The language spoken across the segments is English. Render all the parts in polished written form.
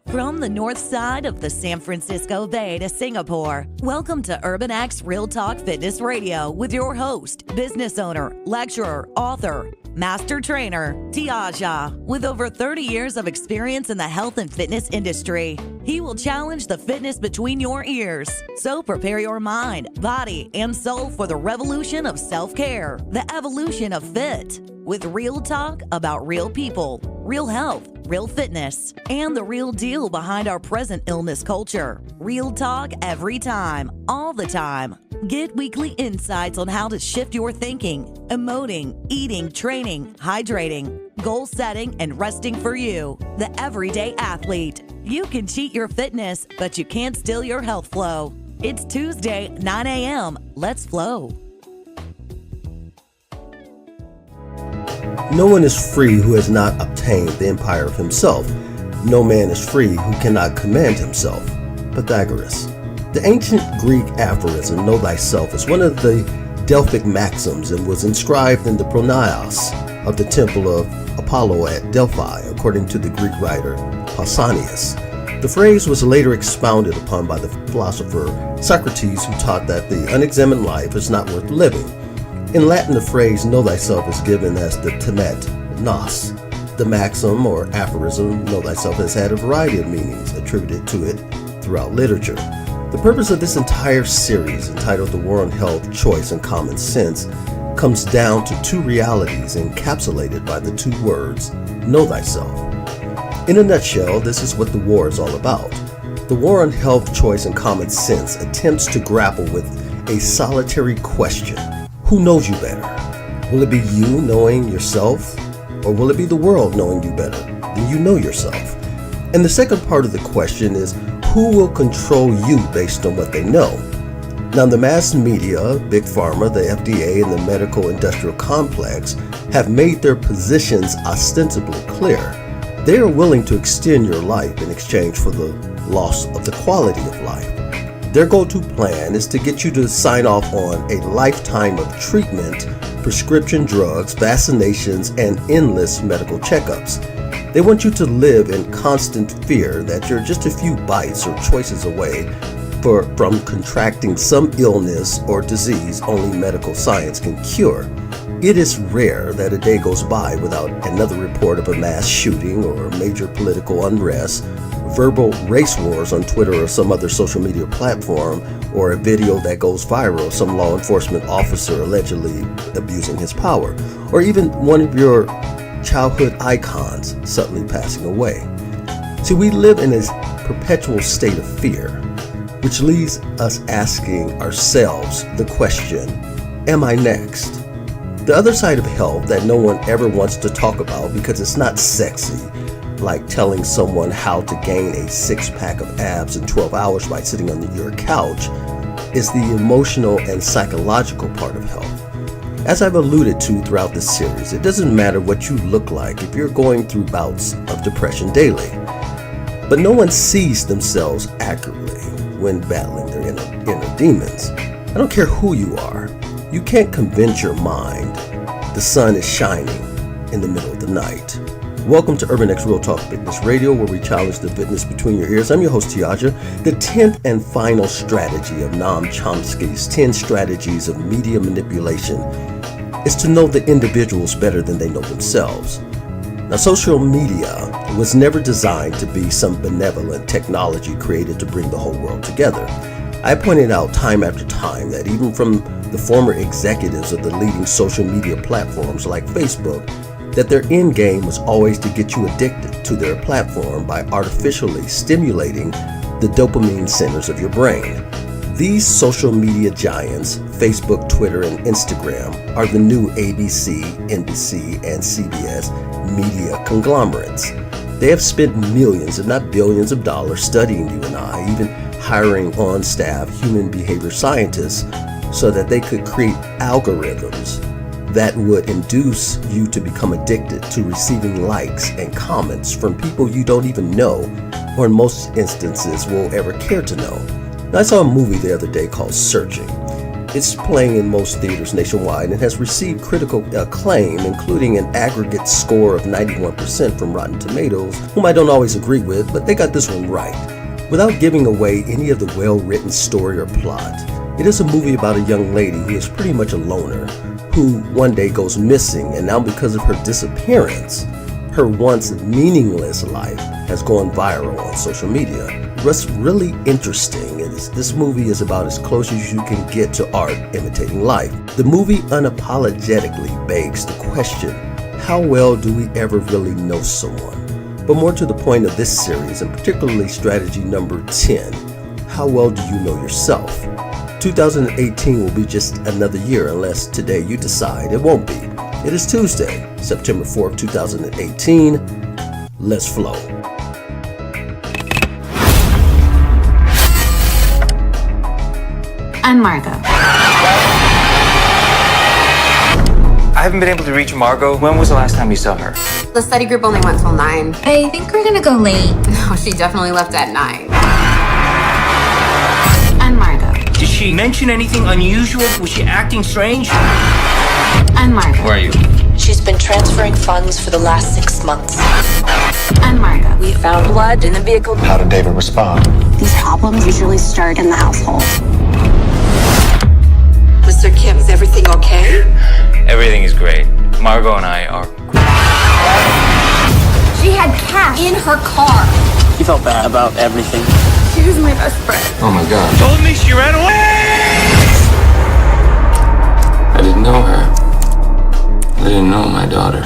From the north side of the San Francisco Bay to Singapore, welcome to Urban X Real Talk Fitness Radio with your host, business owner, lecturer, author, master trainer, Tiaja. With over 30 years of experience in the health and fitness industry, he will challenge the fitness between your ears. So prepare your mind, body, and soul for the revolution of self-care, the evolution of fit, with real talk about real people, real health, real fitness, and the real deal behind our present illness culture. Real talk every time, all the time. Get weekly insights on how to shift your thinking, emoting, eating, training, hydrating, goal setting, and resting for you, the everyday athlete. You can cheat your fitness, but you can't steal your health flow. It's Tuesday, 9 a.m. Let's flow. No one is free who has not obtained the empire of himself. No man is free who cannot command himself. Pythagoras. The ancient Greek aphorism, know thyself, is one of the Delphic maxims and was inscribed in the pronaios of the temple of Apollo at Delphi, according to the Greek writer Pausanias. The phrase was later expounded upon by the philosopher Socrates, who taught that the unexamined life is not worth living. In Latin, the phrase know thyself is given as the temet nos. The maxim or aphorism know thyself has had a variety of meanings attributed to it throughout literature. The purpose of this entire series, entitled The War on Health, Choice, and Common Sense, comes down to two realities encapsulated by the two words, know thyself. In a nutshell, this is what the war is all about. The war on health, choice, and common sense attempts to grapple with a solitary question. Who knows you better? Will it be you knowing yourself, or will it be the world knowing you better than you know yourself? And the second part of the question is, who will control you based on what they know? Now, the mass media, Big Pharma, the FDA, and the medical industrial complex have made their positions ostensibly clear. They are willing to extend your life in exchange for the loss of the quality of life. Their go-to plan is to get you to sign off on a lifetime of treatment, prescription drugs, vaccinations, and endless medical checkups. They want you to live in constant fear that you're just a few bites or choices away from contracting some illness or disease only medical science can cure. It is rare that a day goes by without another report of a mass shooting or major political unrest, verbal race wars on Twitter or some other social media platform, or a video that goes viral of some law enforcement officer allegedly abusing his power, or even one of your childhood icons suddenly passing away. See, we live in a perpetual state of fear, which leaves us asking ourselves the question, am I next? The other side of health that no one ever wants to talk about because it's not sexy, like telling someone how to gain a six-pack of abs in 12 hours by sitting on your couch, is the emotional and psychological part of health. As I've alluded to throughout this series, it doesn't matter what you look like if you're going through bouts of depression daily. But no one sees themselves accurately when battling their inner demons. I don't care who you are. You can't convince your mind the sun is shining in the middle of the night. Welcome to Urban X Real Talk Fitness Radio, where we challenge the fitness between your ears. I'm your host, Tiaja. The 10th and final strategy of Noam Chomsky's 10 strategies of media manipulation is to know the individuals better than they know themselves. Now, social media was never designed to be some benevolent technology created to bring the whole world together. I pointed out time after time that even from the former executives of the leading social media platforms like Facebook, that their end game was always to get you addicted to their platform by artificially stimulating the dopamine centers of your brain. These social media giants, Facebook, Twitter, and Instagram, are the new ABC, NBC, and CBS media conglomerates. They have spent millions, if not billions of dollars studying you and I, even hiring on staff human behavior scientists so that they could create algorithms that would induce you to become addicted to receiving likes and comments from people you don't even know, or in most instances will ever care to know. Now, I saw a movie the other day called Searching. It's playing in most theaters nationwide and has received critical acclaim, including an aggregate score of 91% from Rotten Tomatoes, whom I don't always agree with, but they got this one right. Without giving away any of the well-written story or plot, it is a movie about a young lady who is pretty much a loner, who one day goes missing, and now because of her disappearance, her once meaningless life has gone viral on social media. What's really interesting is this movie is about as close as you can get to art imitating life. The movie unapologetically begs the question, how well do we ever really know someone? But more to the point of this series, and particularly strategy number 10, how well do you know yourself? 2018 will be just another year unless today you decide it won't be. It is Tuesday, September 4th, 2018. Let's flow. I'm Margot. I haven't been able to reach Margot. When was the last time you saw her? The study group only went till 9. I think we're gonna go late. No, she definitely left at 9. I'm Margot. Did she mention anything unusual? Was she acting strange? I'm Margot. Where are you? She's been transferring funds for the last 6 months. I'm Margot. We found blood in the vehicle. How did David respond? These problems usually start in the household. Mr. Kim, is everything okay? Everything is great. Margot and I are great. She had cash in her car. You felt bad about everything. She was my best friend. Oh my God. Told me she ran away! I didn't know her. I didn't know my daughter.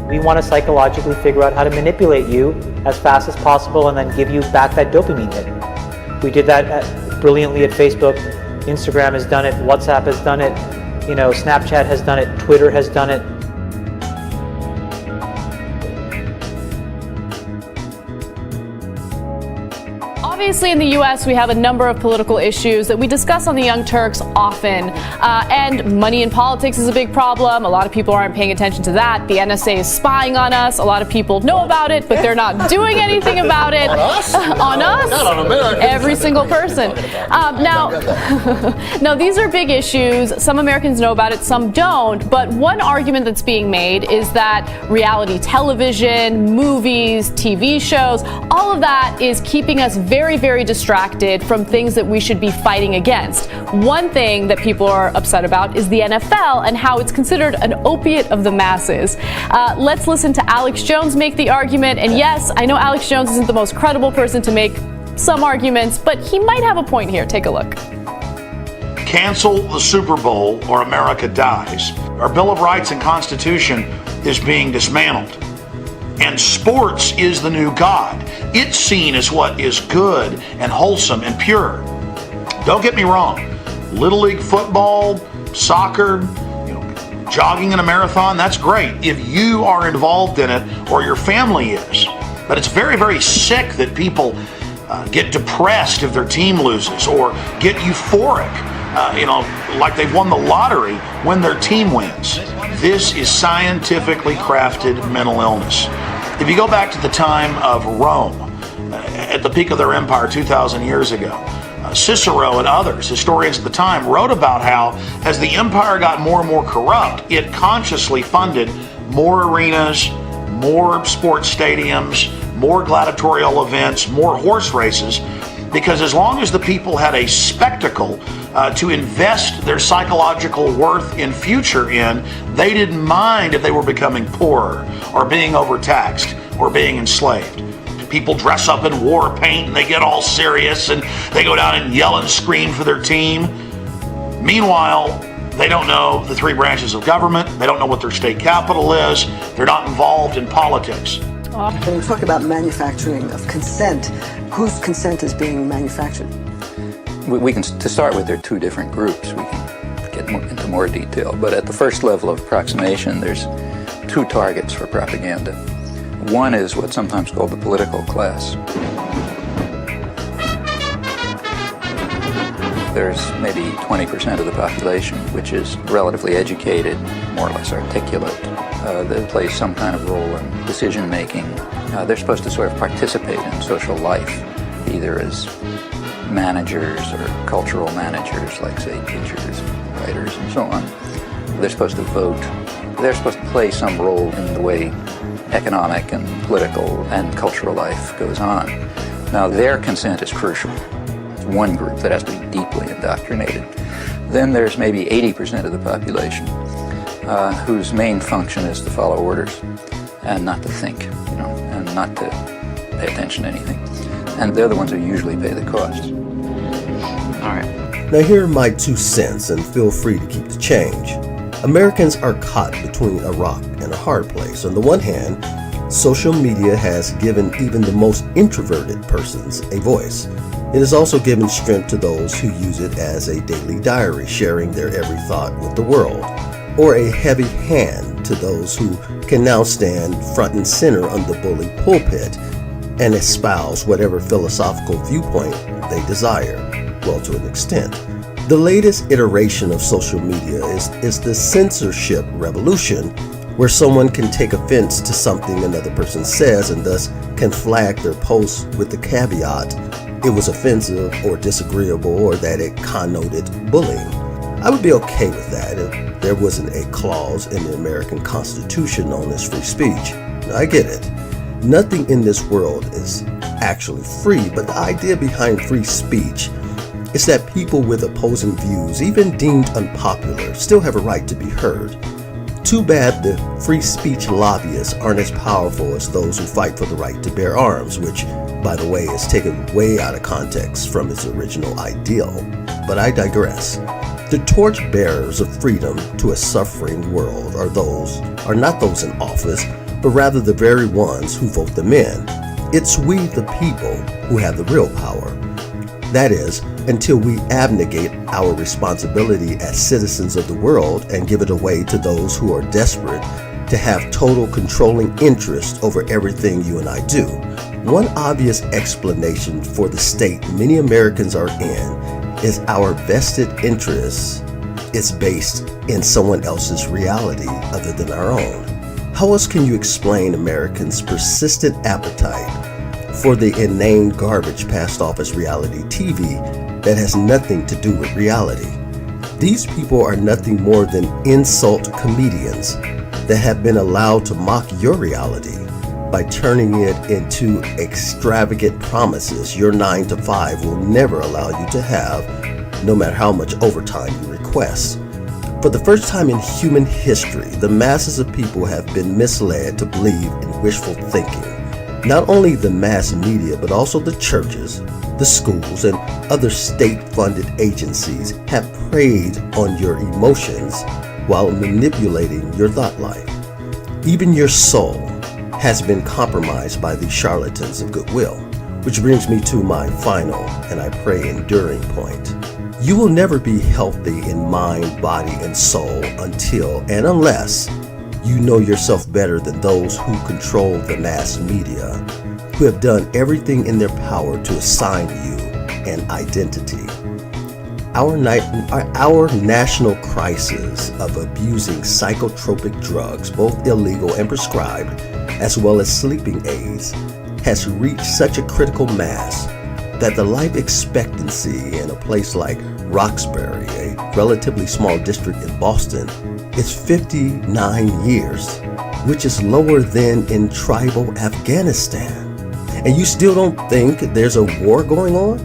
We want to psychologically figure out how to manipulate you as fast as possible and then give you back that dopamine hit. We did that brilliantly at Facebook. Instagram has done it. WhatsApp has done it. Snapchat has done it. Twitter has done it. Obviously, in the U.S., we have a number of political issues that we discuss on the Young Turks often. And money in politics is a big problem. A lot of people aren't paying attention to that. The NSA is spying on us. A lot of people know about it, but they're not doing anything about it. On us? On us? Not on Americans. Every single person. Now, these are big issues. Some Americans know about it, some don't. But one argument that's being made is that reality television, movies, TV shows, all of that is keeping us very, very distracted from things that we should be fighting against. One thing that people are upset about is the NFL and how it's considered an opiate of the masses. Let's listen to Alex Jones make the argument. And yes, I know Alex Jones isn't the most credible person to make some arguments, but he might have a point here. Take a look. Cancel the Super Bowl or America dies. Our Bill of Rights and Constitution is being dismantled. And sports is the new God. It's seen as what is good and wholesome and pure. Don't get me wrong. Little League football, soccer, jogging in a marathon, that's great if you are involved in it or your family is. But it's very, very sick that people get depressed if their team loses or get euphoric, like they've won the lottery when their team wins. This is scientifically crafted mental illness. If you go back to the time of Rome, at the peak of their empire 2,000 years ago, Cicero and others, historians at the time, wrote about how as the empire got more and more corrupt, it consciously funded more arenas, more sports stadiums, more gladiatorial events, more horse races, because as long as the people had a spectacle to invest their psychological worth in future in, they didn't mind if they were becoming poorer or being overtaxed or being enslaved. People dress up in war paint and they get all serious and they go down and yell and scream for their team. Meanwhile, they don't know the 3 branches of government. They don't know what their state capital is. They're not involved in politics. When you talk about manufacturing of consent, whose consent is being manufactured? We can, to start with, there are 2 different groups. We can get into more detail. But at the first level of approximation, there's 2 targets for propaganda. One is what's sometimes called the political class. there's maybe 20% of the population which is relatively educated, more or less articulate, that plays some kind of role in decision making. They're supposed to sort of participate in social life, either as managers or cultural managers, like, say, teachers, writers, and so on. They're supposed to vote. They're supposed to play some role in the way economic and political and cultural life goes on. Now, their consent is crucial. It's one group that has to be deeply indoctrinated. Then there's maybe 80% of the population whose main function is to follow orders and not to think, and not to pay attention to anything. And they're the ones who usually pay the costs. All right. Now here are my 2 cents, and feel free to keep the change. Americans are caught between a rock and a hard place. On the one hand, social media has given even the most introverted persons a voice. It has also given strength to those who use it as a daily diary, sharing their every thought with the world, or a heavy hand to those who can now stand front and center on the bully pulpit and espouse whatever philosophical viewpoint they desire, well, to an extent. The latest iteration of social media is the censorship revolution, where someone can take offense to something another person says and thus can flag their post with the caveat it was offensive or disagreeable or that it connoted bullying. I would be okay with that if there wasn't a clause in the American Constitution known as free speech. Now, I get it. Nothing in this world is actually free, but the idea behind free speech is that people with opposing views, even deemed unpopular, still have a right to be heard. Too bad the free speech lobbyists aren't as powerful as those who fight for the right to bear arms, which, by the way, is taken way out of context from its original ideal. But I digress. The torch bearers of freedom to a suffering world are not those in office, but rather the very ones who vote them in. It's we, the people, who have the real power. That is, until we abnegate our responsibility as citizens of the world and give it away to those who are desperate to have total controlling interest over everything you and I do. One obvious explanation for the state many Americans are in is our vested interest is based in someone else's reality other than our own. How else can you explain Americans' persistent appetite for the inane garbage passed off as reality TV that has nothing to do with reality? These people are nothing more than insult comedians that have been allowed to mock your reality by turning it into extravagant promises your 9 to 5 will never allow you to have, no matter how much overtime you request. For the first time in human history, the masses of people have been misled to believe in wishful thinking. Not only the mass media, but also the churches, the schools, and other state-funded agencies have preyed on your emotions while manipulating your thought life. Even your soul has been compromised by these charlatans of goodwill, which brings me to my final, and I pray enduring point. You will never be healthy in mind, body, and soul until and unless you know yourself better than those who control the mass media, who have done everything in their power to assign you an identity. Our national crisis of abusing psychotropic drugs, both illegal and prescribed, as well as sleeping aids, has reached such a critical mass that the life expectancy in a place like Roxbury, a relatively small district in Boston, is 59 years, which is lower than in tribal Afghanistan. And you still don't think there's a war going on?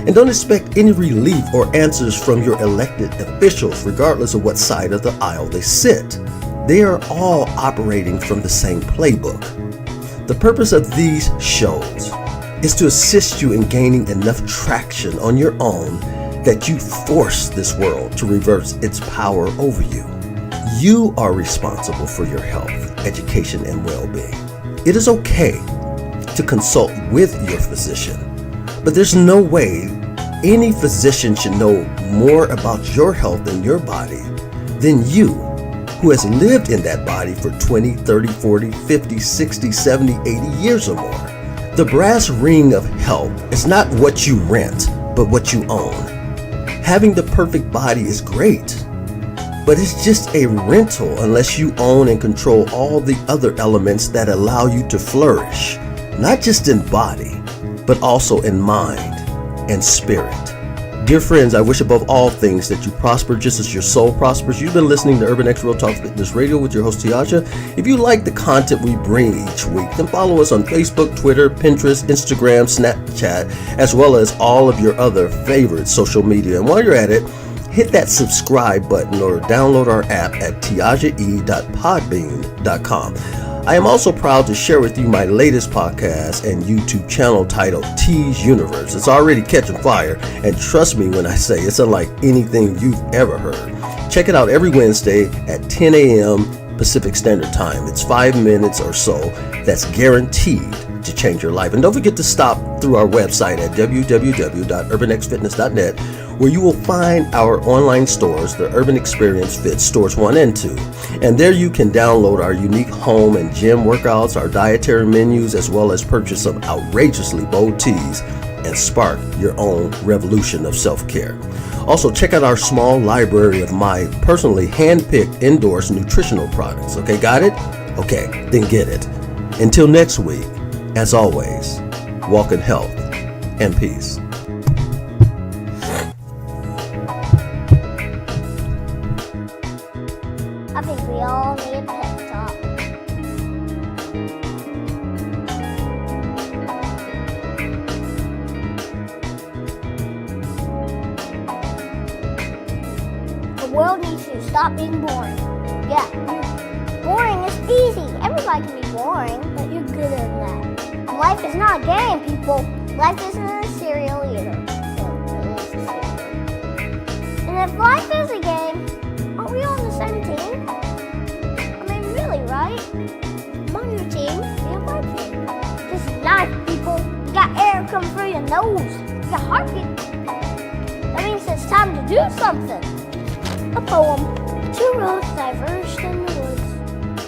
And don't expect any relief or answers from your elected officials, regardless of what side of the aisle they sit. They are all operating from the same playbook. The purpose of these shows is to assist you in gaining enough traction on your own that you force this world to reverse its power over you. You are responsible for your health, education, and well-being. It is okay to consult with your physician, but there's no way any physician should know more about your health and your body than you, who has lived in that body for 20, 30, 40, 50, 60, 70, 80 years or more. The brass ring of health is not what you rent, but what you own. Having the perfect body is great, but it's just a rental unless you own and control all the other elements that allow you to flourish, not just in body, but also in mind and spirit. Dear friends, I wish above all things that you prosper just as your soul prospers. You've been listening to Urban X Real Talk Fitness Radio with your host, Tiaja. If you like the content we bring each week, then follow us on Facebook, Twitter, Pinterest, Instagram, Snapchat, as well as all of your other favorite social media. And while you're at it, hit that subscribe button or download our app at tiajae.podbean.com. I am also proud to share with you my latest podcast and YouTube channel titled T's Universe. It's already catching fire, and trust me when I say it's unlike anything you've ever heard. Check it out every Wednesday at 10 a.m. Pacific Standard Time. It's 5 minutes or so that's guaranteed to change your life. And don't forget to stop through our website at www.urbanxfitness.net, where you will find our online stores, the Urban Experience Fit Stores 1 and 2. And there you can download our unique home and gym workouts, our dietary menus, as well as purchase some outrageously bold teas and spark your own revolution of self-care. Also, check out our small library of my personally hand-picked endorsed nutritional products. Okay, got it? Okay, then get it. Until next week, as always, walk in health and peace. I think we all need a pep talk. The world needs to stop being boring. Yeah, boring is easy. Everybody can be boring, but you're good at that. Life is not a game, people. Life isn't a cereal either. And if life is a game, are we on the same team? I mean, really, right? I'm on your team, you're my team. This is life, people. You got air coming through your nose. You got heartbeat. That means it's time to do something. A poem. Two roads diverged in the woods,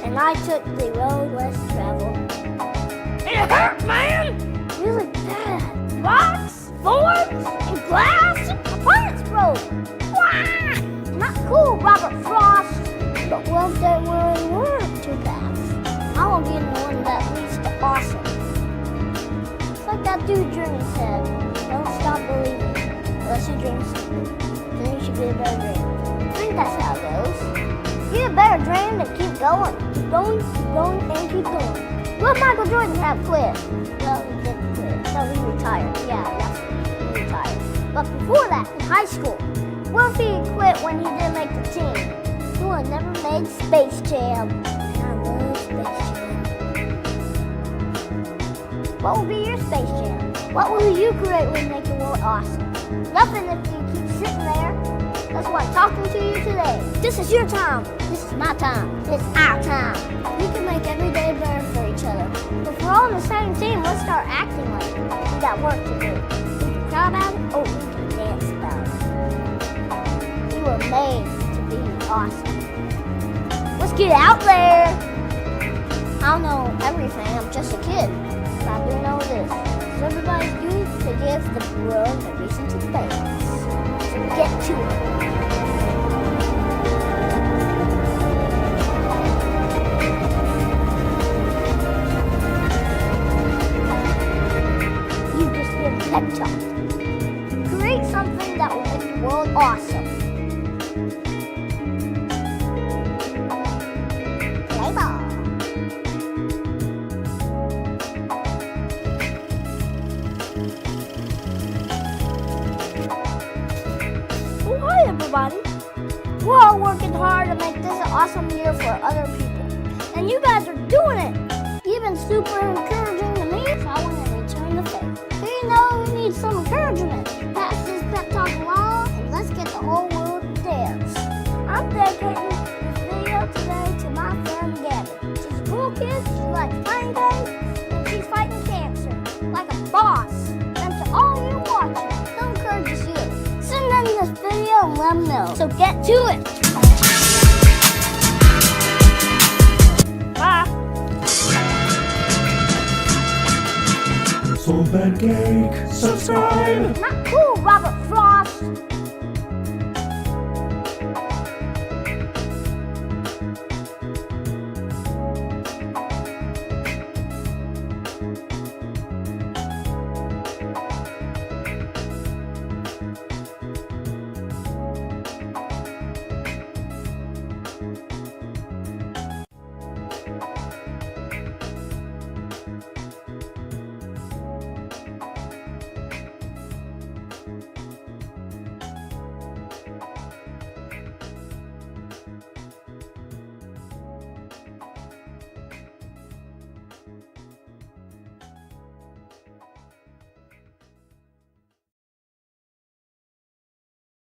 and I took the road less traveled. It hurt, man! Really bad. Rocks, thorns, and glass. My parents broke. Wah! Not cool, Robert Frost. But what if they really weren't too fast? I want to be the one that leads to awesome. It's like that dude Journey said, don't stop believing unless you dream something. Then you should get a better dream. I think that's how it goes. Get a better dream and keep going. Keep going, and keep going. Will Michael Jordan have quit? Well, he didn't quit. No, he retired. Yeah, that's right. He retired. But before that, in high school, what if he quit when he didn't make the team? He would have never made Space Jam. And I love Space Jam. What will be your Space Jam? What will you create when you make the world awesome? Nothing if you keep sitting there. That's why I'm talking to you today. This is your time. This is my time. This is our time. We can make every day better for each other. If we're all on the same team, let's start acting like it. We got work to do. We can cry about it, or we can dance about it. We were made to be awesome. Let's get out there. I don't know everything. I'm just a kid. But I do know this. So everybody's good to give the world a reason to dance. So get to it. Pep talk. Create something that will make the world awesome. Play ball. Well, hi everybody. We're all working hard to make this an awesome year for other people. And you guys are doing it. You've been super encouraging to me, so I want to return the favor. You know we need some encouragement. Pass this pep talk along and let's get the whole world to dance. I'm dedicating this video today to my friend Gabby. She's a cool kid, she likes playing games, and she's fighting cancer like a boss. And to all you watching, they'll encourage you. Send them this video and let them know. So get to it. Bye. So pancake, subscribe. Not cool, Robert Frost.